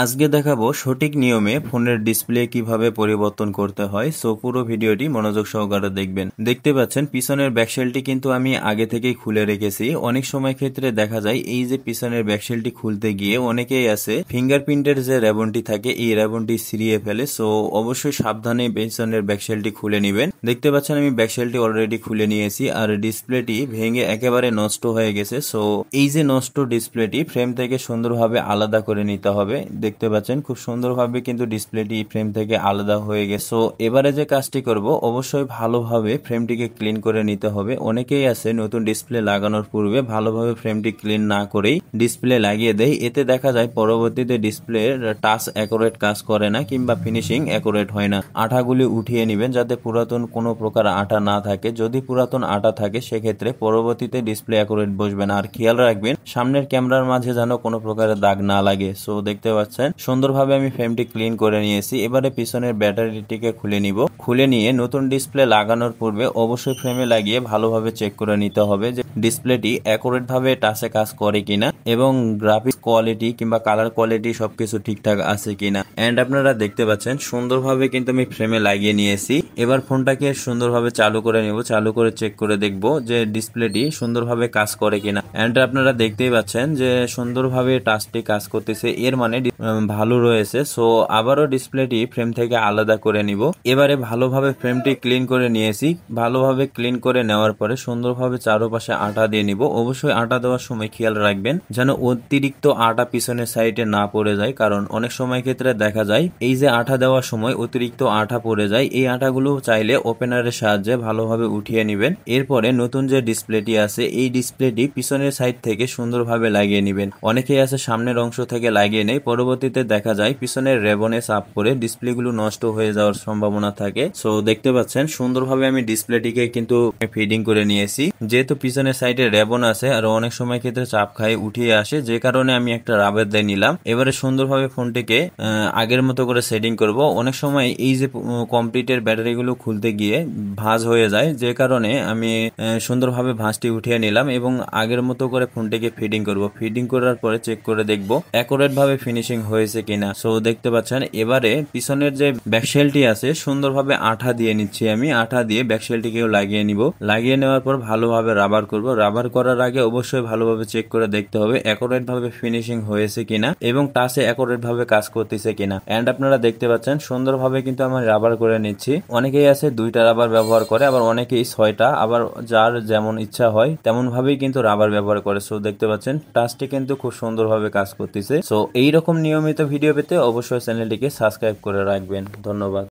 আজকে দেখাবো সঠিক নিয়মে ফোনের ডিসপ্লে কিভাবে পরিবর্তন করতে হয়। সো পুরো ভিডিওটি মনোযোগ সহকারে দেখবেন। দেখতে পাচ্ছেন পিছনের ব্যাকশেলটি কিন্তু আমি আগে থেকেই খুলে রেখেছি। অনেক সময় ক্ষেত্রে দেখা যায় এই যে পিছনের ব্যাকশেলটি খুলতে গিয়ে অনেকেই আছে ফিঙ্গারপ্রিন্টের যে রেবনটি থাকে এই রেবনটি ছিঁড়িয়ে ফেলে। সো অবশ্যই সাবধানে পিছনের ব্যাকশেলটি খুলে নেবেন। দেখতে পাচ্ছেন আমি ব্যাকশেলটি অলরেডি খুলে নিয়েছি আর ডিসপ্লেটি ভেঙে একেবারে নষ্ট হয়ে গেছে। সো এই যে নষ্ট ডিসপ্লেটি ফ্রেম থেকে সুন্দরভাবে আলাদা করে নিতে হবে। দেখতে পাচ্ছেন খুব সুন্দরভাবে কিন্তু ডিসপ্লেটি ফ্রেম থেকে আলাদা হয়ে গেছে। সো এবারে যে কাজটি করব অবশ্যই ভালোভাবে ফ্রেমটিকে ক্লিন করে নিতে হবে। অনেকেই আছে নতুন ডিসপ্লে লাগানোর পূর্বে ভালোভাবে ফ্রেমটি ক্লিন না করেই ডিসপ্লে লাগিয়ে দেয়। এতে দেখা যায় পরবর্তীতে ডিসপ্লের টাচ অ্যাকুরেট কাজ করে না কিংবা ফিনিশিং অ্যাকুরেট হয় না। আঠাগুলি উঠিয়ে নেবেন যাতে পুরাতন কোনো প্রকার আঠা না থাকে। যদি পুরাতন আঠা থাকে সেক্ষেত্রে পরবর্তীতে ডিসপ্লে অ্যাকুরেট বসবে না। আর খেয়াল রাখবেন সামনের ক্যামেরার মাঝে যেন কোনো প্রকারের দাগ না লাগে। সো দেখতে পাচ্ছেন সুন্দরভাবে আমি ফ্রেমটি ক্লিন করে নিয়েছি। এবারে পিছনের ব্যাটারিটিকে খুলে নিব। খুলে নিয়ে নতুন ডিসপ্লে লাগানোর পূর্বে অবশ্যই ফ্রেমে লাগিয়ে ভালোভাবে চেক করে নিতে হবে যে ডিসপ্লেটি অ্যাকুরেট ভাবে টাচে কাজ করে কিনা এবং গ্রাফিক্স কোয়ালিটি কিংবা কালার কোয়ালিটি সবকিছু ঠিকঠাক আছে কিনা। এন্ড আপনারা দেখতে পাচ্ছেন সুন্দরভাবে কিন্তু আমি ফ্রেমে লাগিয়ে নিয়েছি। এবার ফোনটাকে সুন্দরভাবে চালু করে নেব। চালু করে চেক করে দেখব যে ডিসপ্লেটি সুন্দরভাবে কাজ করে কিনা। এন্ড আপনারা দেখতেই পাচ্ছেন যে সুন্দরভাবে টাচটি কাজ করতেছে, এর মানে ভালো রয়েছে। সো আবারও ডিসপ্লেটি ফ্রেম থেকে আলাদা করে নিব। এবারে ভালোভাবে ফ্রেমটি ক্লিন করে নিয়েছি। ভালোভাবে ক্লিন করে নেওয়ার পরে সুন্দরভাবে চারপাশে আঠা দিয়ে নিব। অবশ্যই আঠা দেওয়ার সময় খেয়াল রাখবেন যেন অতিরিক্ত আঠা পিছনের সাইডে না পড়ে যায়, কারণ অনেক সময় ক্ষেত্রে দেখা যায় এই যে আঠা দেওয়ার সময় অতিরিক্ত আঠা পড়ে যায়। এই আঠাগুলো চাইলে ওপেনারের সাহায্যে ভালোভাবে উঠিয়ে নেবেন। এরপরে নতুন যে ডিসপ্লেটি আছে এই ডিসপ্লেটি পিছনের সাইড থেকে সুন্দরভাবে লাগিয়ে নেবেন। অনেকেই আছে সামনের অংশ থেকে লাগিয়ে নেই, পরবর্তীতে দেখা যায় পিছনের রেবনে চাপ পড়ে ডিসপ্লেগুলো নষ্ট হয়ে যাওয়ার সম্ভাবনা থাকে। সো দেখতে পাচ্ছেন সুন্দরভাবে আমি ডিসপ্লেটিকে কিন্তু ফিডিং করে নিয়েছি। যেহেতু পিছনের সাইডে রেবন আছে আর অনেক সময় ক্ষেত্রে চাপ খায় উঠিয়ে আসে, যে কারণে আমি একটা রাবার দিয়ে নিলাম। এবারে সুন্দরভাবে ফোনটিকে আগের মতো করে সেটিং করব। অনেক সময় এই যে কমপ্লিটের ব্যাটারিগুলো খুলতে গিয়ে ভাঁজ হয়ে যায়, যে কারণে আমি সুন্দরভাবে ভাঁজটি উঠিয়ে নিলাম এবং আগের মতো করে ফোনটিকে ফিডিং করব। ফিডিং করার পরে চেক করে দেখব অ্যাকুরেট ভাবে ফিনিশিং হয়েছে কিনা। সো দেখতে পাচ্ছেন এবারে পিছনের যে ব্যাকশেলটি আছে সুন্দরভাবে আঠা দিয়ে নিচ্ছি। আমি আঠা দিয়ে ব্যাকশেলটিকেও লাগিয়ে নিব। লাগিয়ে নেওয়ার পর ভালোভাবে রাবার করব। রাবার করার আগে অবশ্যই ভালোভাবে চেক করে দেখতে হবে অ্যাকুরেট ভাবে ফিনিশিং হয়েছে কিনা এবং টাচে অ্যাকুরেট ভাবে কাজ করতেছে কিনা। এন্ড আপনারা দেখতে পাচ্ছেন সুন্দরভাবে কিন্তু আমি রাবার করে নিচ্ছি। অনেকেই আছে 2টা রাবার ব্যবহার করে, আবার অনেকেই 6টা, আবার যার যেমন ইচ্ছা হয় তেমন ভাবেই কিন্তু রাবার ব্যবহার করে। সো দেখতে পাচ্ছেন টাচটি কিন্তু খুব সুন্দরভাবে কাজ করতেছে। সো এইরকম নিয়মিত ভিডিও পেতে অবশ্যই চ্যানেলটিকে সাবস্ক্রাইব করে রাখবেন। ধন্যবাদ।